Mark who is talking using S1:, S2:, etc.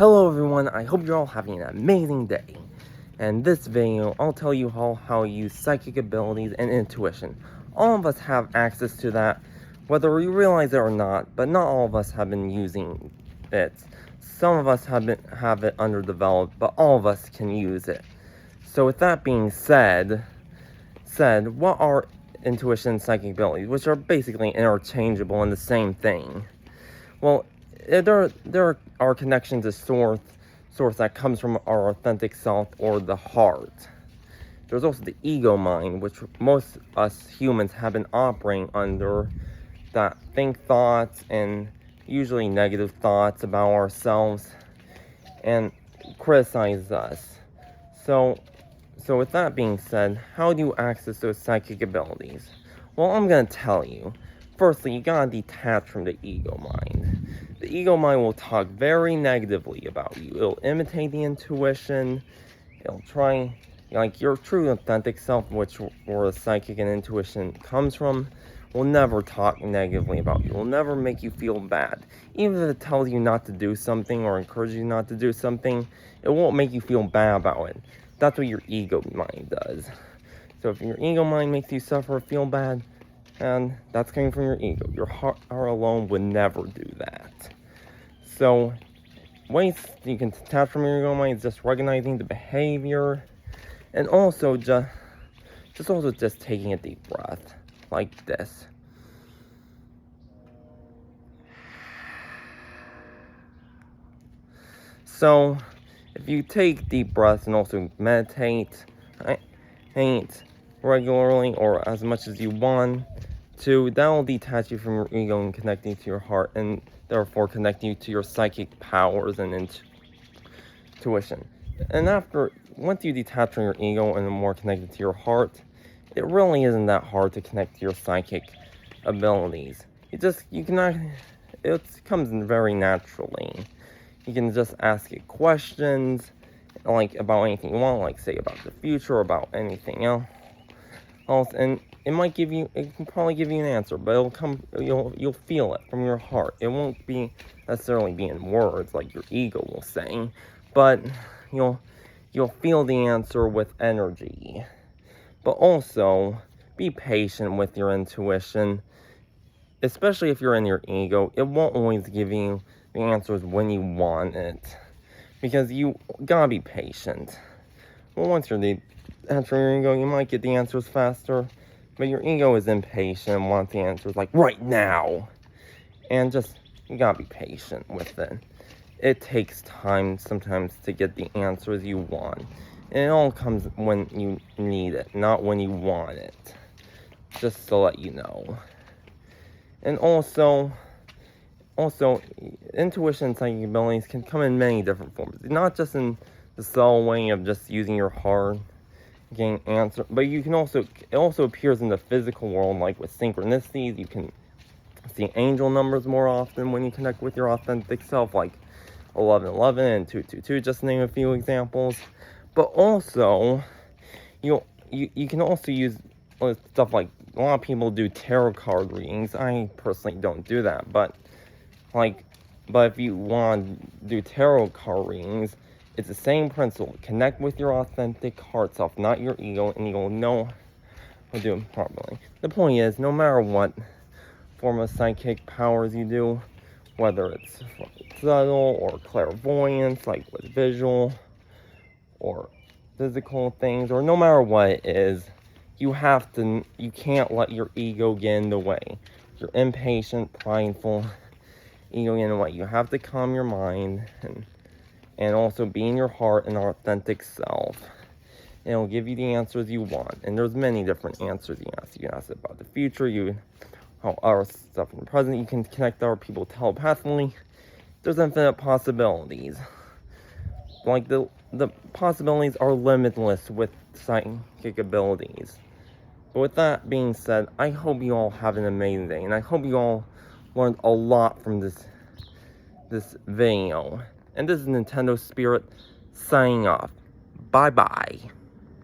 S1: Hello everyone, I hope you're all having an amazing day. In this video, I'll tell you how to use psychic abilities and intuition. All of us have access to that, whether we realize it or not, but not all of us have been using it. Some of us have it underdeveloped, but all of us can use it. So with that being said, what are intuition and psychic abilities, which are basically interchangeable and the same thing? Well, there are connections to source that comes from our authentic self or the heart. There's also the ego mind, which most us humans have been operating under, that think thoughts and usually negative thoughts about ourselves and criticize us. So with that being said, how do you access those psychic abilities? Well, I'm gonna tell you. Firstly, you gotta detach from the ego mind. The ego mind will talk very negatively about you. It'll imitate the intuition. It'll try, like, your true authentic self, which where the psychic and intuition comes from, will never talk negatively about you. It will never make you feel bad. Even if it tells you not to do something or encourages you not to do something, it won't make you feel bad about it. That's what your ego mind does. So if your ego mind makes you suffer or feel bad, and that's coming from your ego. Your heart alone would never do that. So ways you can detach from your ego mind is just recognizing the behavior, and also just taking a deep breath like this. So if you take deep breaths and also meditate regularly or as much as you want to, that will detach you from your ego and connect you to your heart, and therefore connect you to your psychic powers and intuition. And once you detach from your ego and are more connected to your heart, it really isn't that hard to connect to your psychic abilities. It comes in very naturally. You can just ask it questions, like about anything you want, like say about the future or about anything else, and it can probably give you an answer, but you'll feel it from your heart. It won't necessarily be in words like your ego will say, but you'll feel the answer with energy. But also, be patient with your intuition, especially if you're in your ego. It won't always give you the answers when you want it, because you gotta be patient. Well, once you're answering your ego, you might get the answers faster, but your ego is impatient and wants the answers like right now. And you gotta be patient with it. It takes time sometimes to get the answers you want. And it all comes when you need it, not when you want it. Just to let you know. And also, intuition and psychic abilities can come in many different forms. Not just in the subtle way of just using your heart, getting answer, but it also appears in the physical world, like with synchronicities. You can see angel numbers more often when you connect with your authentic self, like 1111 and 222, just to name a few examples. But also, you can also use stuff like, a lot of people do tarot card readings. I personally don't do that, but if you want to do tarot card readings, it's the same principle. Connect with your authentic heart self, not your ego, and you'll know how to do it properly. The point is, no matter what form of psychic powers you do, whether it's subtle or clairvoyance, like with visual or physical things, or no matter what it is, you can't let your ego get in the way. You're impatient, prideful, ego get in the way. You have to calm your mind and also be in your heart and authentic self. And it'll give you the answers you want. And there's many different answers you ask. You ask about the future, how our stuff in the present. You can connect our people telepathically. There's infinite possibilities. Like the possibilities are limitless with psychic abilities. But with that being said, I hope you all have an amazing day, and I hope you all learned a lot from this video. And this is Nintendo Spirit signing off. Bye bye.